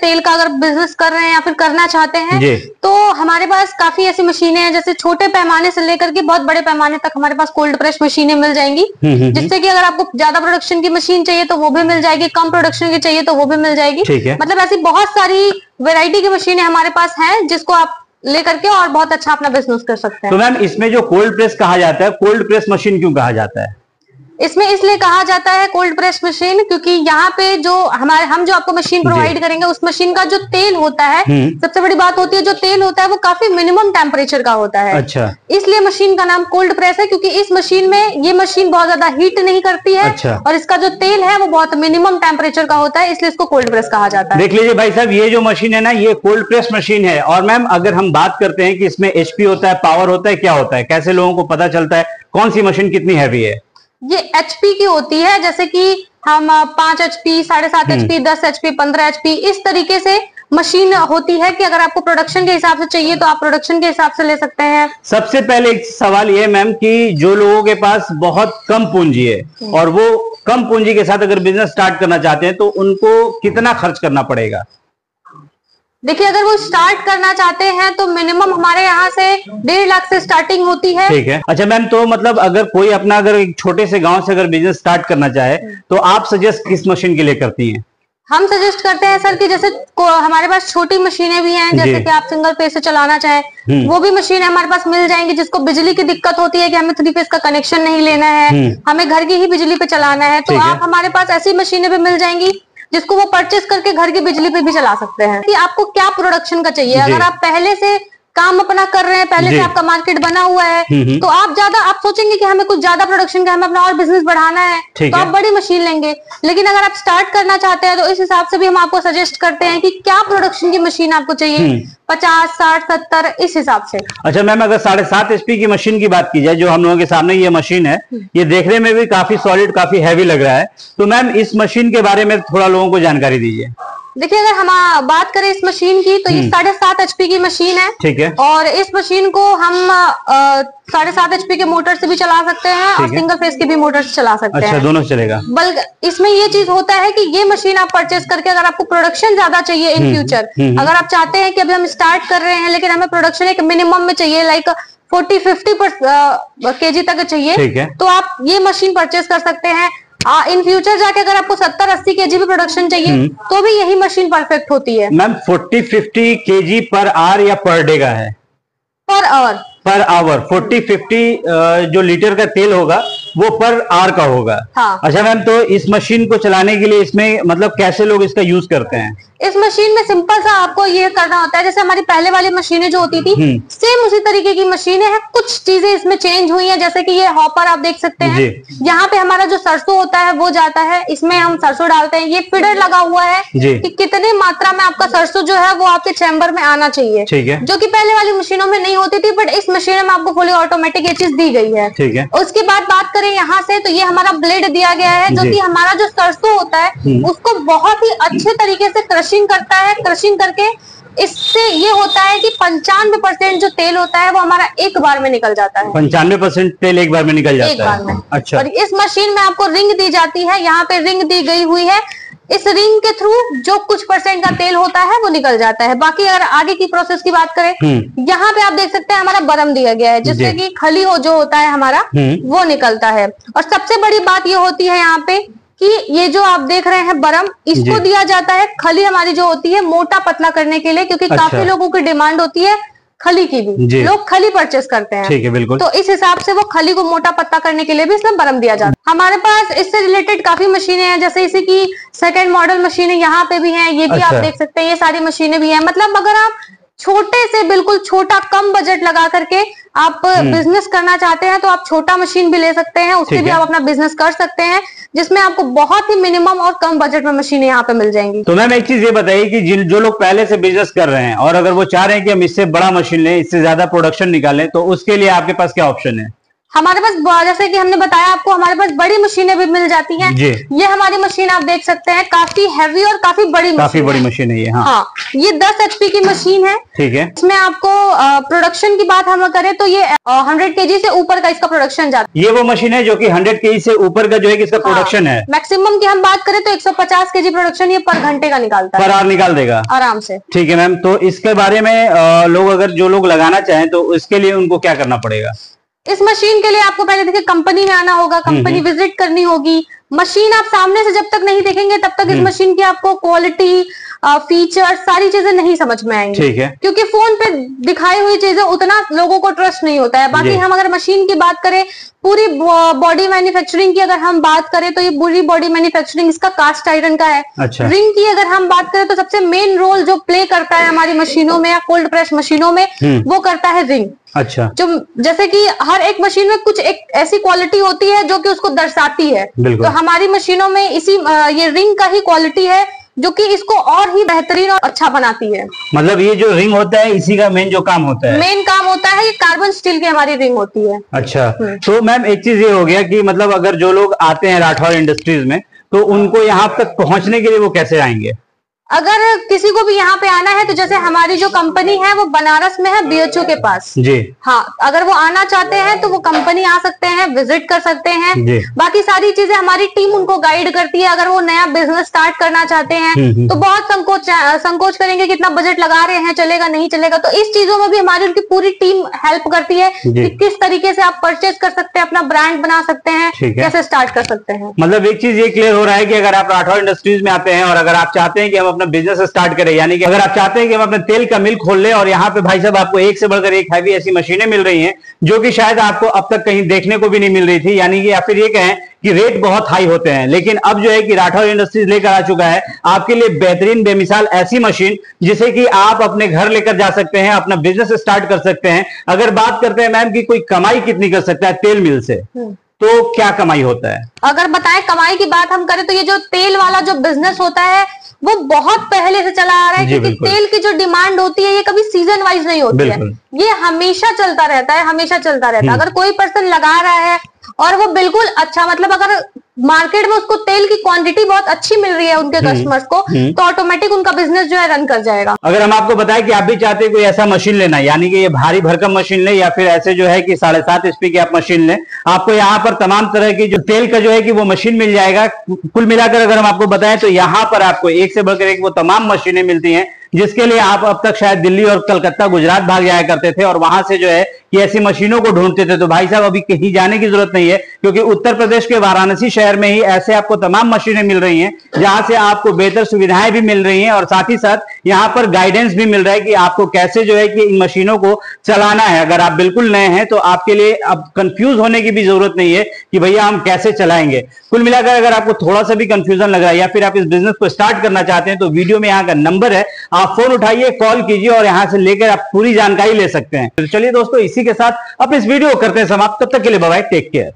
तेल का अगर बिजनेस कर रहे हैं या फिर करना चाहते हैं तो हमारे पास काफी ऐसी मशीनें हैं, जैसे छोटे पैमाने से लेकर के बहुत बड़े पैमाने तक हमारे पास कोल्ड प्रेस मशीनें मिल जाएंगी, जिससे कि अगर आपको ज्यादा प्रोडक्शन की मशीन चाहिए तो वो भी मिल जाएगी, कम प्रोडक्शन की चाहिए तो वो भी मिल जाएगी। मतलब ऐसी बहुत सारी वैरायटी की मशीनें हमारे पास हैं जिसको आप लेकर के और बहुत अच्छा अपना बिजनेस कर सकते हैं। तो मैम इसमें जो कोल्ड प्रेस कहा जाता है, कोल्ड प्रेस मशीन क्यों कहा जाता है? इसमें इसलिए कहा जाता है कोल्ड प्रेस मशीन क्योंकि यहाँ पे जो हम जो आपको मशीन प्रोवाइड करेंगे उस मशीन का जो तेल होता है, सबसे बड़ी बात होती है जो तेल होता है वो काफी मिनिमम टेम्परेचर का होता है। अच्छा। इसलिए मशीन का नाम कोल्ड प्रेस है क्योंकि इस मशीन में ये मशीन बहुत ज्यादा हीट नहीं करती है। अच्छा। और इसका जो तेल है वो बहुत मिनिमम टेम्परेचर का होता है, इसलिए इसको कोल्ड प्रेस कहा जाता है। देख लीजिए भाई साहब, ये जो मशीन है ना, ये कोल्ड प्रेस मशीन है। और मैम अगर हम बात करते हैं कि इसमें एचपी होता है, पावर होता है, क्या होता है, कैसे लोगों को पता चलता है कौन सी मशीन कितनी हैवी है? ये एचपी की होती है, जैसे कि हम 5 HP, 7.5 HP, 10 HP, 15 HP इस तरीके से मशीन होती है कि अगर आपको प्रोडक्शन के हिसाब से चाहिए तो आप प्रोडक्शन के हिसाब से ले सकते हैं। सबसे पहले एक सवाल ये मैम कि जो लोगों के पास बहुत कम पूंजी है और वो कम पूंजी के साथ अगर बिजनेस स्टार्ट करना चाहते हैं तो उनको कितना खर्च करना पड़ेगा? देखिए, अगर वो स्टार्ट करना चाहते हैं तो मिनिमम हमारे यहाँ से 1.5 लाख से स्टार्टिंग होती है। ठीक है। अच्छा मैम, तो मतलब अगर कोई अपना अगर एक छोटे से गांव से अगर बिजनेस स्टार्ट करना चाहे तो आप सजेस्ट किस मशीन के लिए करती हैं? हम सजेस्ट करते हैं सर कि जैसे हमारे पास छोटी मशीनें भी हैं, जैसे कि आप सिंगल फेज से चलाना चाहें वो भी मशीन हमारे पास मिल जाएंगी। जिसको बिजली की दिक्कत होती है कि हमें 3 फेज का कनेक्शन नहीं लेना है, हमें घर की ही बिजली पे चलाना है, तो आप हमारे पास ऐसी मशीनें भी मिल जाएंगी जिसको वो परचेस करके घर की बिजली पे भी चला सकते हैं। कि आपको क्या प्रोडक्शन का चाहिए, अगर आप पहले से काम अपना कर रहे हैं, पहले से आपका मार्केट बना हुआ है तो आप सोचेंगे कि हमें कुछ ज्यादा प्रोडक्शन का, हमें अपना और बिजनेस बढ़ाना है तो आप बड़ी मशीन लेंगे। लेकिन अगर आप स्टार्ट करना चाहते हैं तो इस हिसाब से भी हम आपको सजेस्ट करते हैं कि क्या प्रोडक्शन की मशीन आपको चाहिए, 50, 60, 70 इस हिसाब से। अच्छा मैम, अगर 7.5 HP की मशीन की बात की जाए, जो हम लोगों के सामने ये मशीन है, ये देखने में भी काफी सॉलिड, काफी हैवी लग रहा है, तो मैम इस मशीन के बारे में थोड़ा लोगों को जानकारी दीजिए। देखिए, अगर हम बात करें इस मशीन की तो ये 7.5 HP की मशीन है। ठीक है। और इस मशीन को हम 7.5 HP के मोटर से भी चला सकते हैं और सिंगल फेज के भी मोटर से चला सकते हैं। अच्छा, दोनों चलेगा। बल्कि इसमें ये चीज होता है कि ये मशीन आप परचेस करके अगर आपको प्रोडक्शन ज्यादा चाहिए इन फ्यूचर, अगर आप चाहते हैं कि अभी हम स्टार्ट कर रहे हैं लेकिन हमें प्रोडक्शन एक मिनिमम में चाहिए, लाइक 40-50 kg तक चाहिए, तो आप ये मशीन परचेस कर सकते हैं। इन फ्यूचर जाके अगर आपको 70-80 kg भी प्रोडक्शन चाहिए तो भी यही मशीन परफेक्ट होती है। मैम 40-50 kg पर आवर या पर डे का है? Per hour. पर आवर 40-50 जो लीटर का तेल होगा वो पर आवर का होगा। हाँ। अच्छा मैम, तो इस मशीन को चलाने के लिए इसमें मतलब कैसे लोग इसका यूज करते हैं? इस मशीन में सिंपल सा आपको ये करना होता है, जैसे हमारी पहले वाली मशीनें जो होती थी सेम उसी तरीके की मशीनें हैं, कुछ चीजें इसमें चेंज हुई हैं। जैसे कि ये हॉपर आप देख सकते हैं, यहाँ पे हमारा जो सरसों होता है वो जाता है, इसमें हम सरसों डालते हैं। ये फीडर लगा हुआ है कि कितने मात्रा में आपका सरसों जो है वो आपके चैम्बर में आना चाहिए, जो कि पहले वाली मशीनों में नहीं होती थी, बट इस मशीन में आपको फुली ऑटोमेटिक ये चीज दी गई है। ठीक है। उसके बाद बात करें यहाँ से, तो ये हमारा ब्लेड दिया गया है जो कि हमारा जो सरसों होता है उसको बहुत ही अच्छे तरीके से क्रशिंग करता है। क्रशिंग करके इससे ये होता है कि 95% जो तेल होता है वो हमारा एक बार में निकल जाता है। 95% तेल एक बार में निकल जाता है? एक बार में। अच्छा। और इस मशीन में आपको रिंग दी जाती है, यहाँ पे रिंग दी गई हुई है, इस रिंग के थ्रू जो कुछ % का तेल होता है वो निकल जाता है। बाकी अगर आगे की प्रोसेस की बात करें, यहाँ पे आप देख सकते हैं हमारा बरम दिया गया है जिससे कि खली हो जो होता है हमारा वो निकलता है। और सबसे बड़ी बात ये होती है यहाँ पे कि ये जो आप देख रहे हैं बरम, इसको दिया जाता है खली हमारी जो होती है मोटा पतला करने के लिए, क्योंकि काफी लोगों की डिमांड होती है खली की भी, लोग खली परचेस करते हैं। ठीक है, बिल्कुल। तो इस हिसाब से वो खली को मोटा पतला करने के लिए भी इसमें बरम दिया जाता है। हमारे पास इससे रिलेटेड काफी मशीनें हैं, जैसे इसी की सेकंड मॉडल मशीनें यहाँ पे भी हैं, ये भी आप देख सकते हैं, ये सारी मशीनें भी हैं। मतलब अगर आप छोटे से बिल्कुल छोटा कम बजट लगा करके आप बिजनेस करना चाहते हैं तो आप छोटा मशीन भी ले सकते हैं, उससे भी आप अपना बिजनेस कर सकते हैं, जिसमें आपको बहुत ही मिनिमम और कम बजट में मशीनें यहाँ पे मिल जाएंगी। तो मैम एक चीज ये बताइए कि जो लोग पहले से बिजनेस कर रहे हैं और अगर वो चाह रहे हैं कि हम इससे बड़ा मशीन लें, इससे ज्यादा प्रोडक्शन निकालें, तो उसके लिए आपके पास क्या ऑप्शन है? हमारे पास जैसे कि हमने बताया आपको, हमारे पास बड़ी मशीनें भी मिल जाती हैं। ये हमारी मशीन आप देख सकते हैं, काफी हैवी और काफी बड़ी मशीन है ये। हाँ, ये 10 HP की मशीन है। ठीक है। इसमें आपको प्रोडक्शन की बात हम करें तो ये 100 kg से ऊपर का इसका प्रोडक्शन जाता है। ये वो मशीन है जो कि 100 kg से ऊपर का जो है कि इसका प्रोडक्शन है। मैक्सिमम की हम बात करें तो 150 kg प्रोडक्शन ये पर घंटे का निकालता है, पर आवर निकाल देगा आराम से। ठीक है मैम, तो इसके बारे में लोग अगर जो लोग लगाना चाहें तो इसके लिए उनको क्या करना पड़ेगा? इस मशीन के लिए आपको पहले देखिए कंपनी में आना होगा, कंपनी विजिट करनी होगी। मशीन आप सामने से जब तक नहीं देखेंगे तब तक इस मशीन की आपको क्वालिटी, फीचर, सारी चीजें नहीं समझ में आएंगी। ठीक है। क्योंकि फोन पे दिखाई हुई चीजें उतना लोगों को ट्रस्ट नहीं होता है। बाकी हम अगर मशीन की बात करें, पूरी बॉडी मैन्युफैक्चरिंग की अगर हम बात करें तो ये पूरी बॉडी मैन्युफैक्चरिंग इसका कास्ट आयरन का है। अच्छा। रिंग की अगर हम बात करें तो सबसे मेन रोल जो प्ले करता है हमारी मशीनों में या कोल्ड प्रेस मशीनों में, वो करता है रिंग। अच्छा। जो जैसे कि हर एक मशीन में कुछ एक ऐसी क्वालिटी होती है जो कि उसको दर्शाती है, तो हमारी मशीनों में इसी ये रिंग का ही क्वालिटी है जो कि इसको और ही बेहतरीन और अच्छा बनाती है। मतलब ये जो रिंग होता है इसी का मेन जो काम होता है, मेन काम होता है, ये कार्बन स्टील की हमारी रिंग होती है। अच्छा। तो मैम एक चीज ये हो गया कि मतलब अगर जो लोग आते हैं राठौर इंडस्ट्रीज में तो उनको यहाँ तक पहुंचने के लिए वो कैसे आएंगे? अगर किसी को भी यहाँ पे आना है तो जैसे हमारी जो कंपनी है वो बनारस में है, BHO के पास जी। हाँ, अगर वो आना चाहते हैं तो वो कंपनी आ सकते हैं, विजिट कर सकते हैं। बाकी सारी चीजें हमारी टीम उनको गाइड करती है। अगर वो नया बिजनेस स्टार्ट करना चाहते हैं तो बहुत संकोच करेंगे, कितना बजट लगा रहे हैं, चलेगा नहीं चलेगा, तो इस चीजों में भी हमारी उनकी पूरी टीम हेल्प करती है कि किस तरीके से आप परचेज कर सकते हैं, अपना ब्रांड बना सकते हैं, कैसे स्टार्ट कर सकते हैं। मतलब एक चीज ये क्लियर हो रहा है कि अगर आप राठौर इंडस्ट्रीज में आते हैं और अगर आप चाहते हैं कि हम बिजनेस स्टार्ट करें, यानी कि अगर आप चाहते हैं कि हम अपने तेल का मिल खोल लें और यहाँ पे भाई साहब आपको एक से बढ़कर एक हैवी ऐसी मशीनें मिल रही हैं जो कि शायद आपको अब तक कहीं देखने को भी नहीं मिल रही थी, यानी कि या फिर ये कहें कि रेट बहुत हाई होते हैं, लेकिन अब जो है कि राठौर इंडस्ट्रीज लेकर आ चुका है आपके लिए बेहतरीन बेमिसाल ऐसी मशीन जिसे कि आप अपने घर लेकर जा सकते हैं, अपना बिजनेस स्टार्ट कर सकते हैं। अगर बात करते हैं मैम कि कोई कमाई कितनी कर सकता है तेल मिल से, तो क्या कमाई होता है? अगर बताएं कमाई की बात हम करें तो ये जो तेल वाला जो बिजनेस होता है वो बहुत पहले से चला आ रहा है, क्योंकि तेल की जो डिमांड होती है ये कभी सीजन वाइज नहीं होती है, ये हमेशा चलता रहता है, हमेशा चलता रहता है। अगर कोई पर्सन लगा रहा है और वो बिल्कुल अच्छा, मतलब अगर मार्केट में उसको तेल की क्वांटिटी बहुत अच्छी मिल रही है उनके कस्टमर्स को, तो ऑटोमेटिक उनका बिजनेस जो है रन कर जाएगा। अगर हम आपको बताएं कि आप भी चाहते हैं कोई ऐसा मशीन लेना, यानी कि ये भारी भरकम मशीन ले या फिर ऐसे जो है कि 7.5 HP की आप मशीन लें, आपको यहाँ पर तमाम तरह की जो तेल का जो है कि वो मशीन मिल जाएगा। कुल मिलाकर अगर हम आपको बताएं तो यहाँ पर आपको एक से बढ़कर एक वो तमाम मशीनें मिलती हैं जिसके लिए आप अब तक शायद दिल्ली और कलकत्ता, गुजरात भाग जाया करते थे और वहां से जो है कि ऐसी मशीनों को ढूंढते थे। तो भाई साहब अभी कहीं जाने की जरूरत नहीं है, क्योंकि उत्तर प्रदेश के वाराणसी शहर में ही ऐसे आपको तमाम मशीनें मिल रही हैं जहां से आपको बेहतर सुविधाएं भी मिल रही हैं और साथ ही साथ यहाँ पर गाइडेंस भी मिल रहा है कि आपको कैसे जो है कि इन मशीनों को चलाना है। अगर आप बिल्कुल नए हैं तो आपके लिए अब कंफ्यूज होने की भी जरूरत नहीं है कि भैया हम कैसे चलाएंगे। कुल मिलाकर अगर आपको थोड़ा सा भी कंफ्यूजन लग रहा है या फिर आप इस बिजनेस को स्टार्ट करना चाहते हैं तो वीडियो में यहाँ का नंबर है, आप फोन उठाइए, कॉल कीजिए और यहां से लेकर आप पूरी जानकारी ले सकते हैं। तो चलिए दोस्तों, इसी के साथ अब इस वीडियो को करते हैं समाप्त। तब तक के लिए बाय बाय, टेक केयर।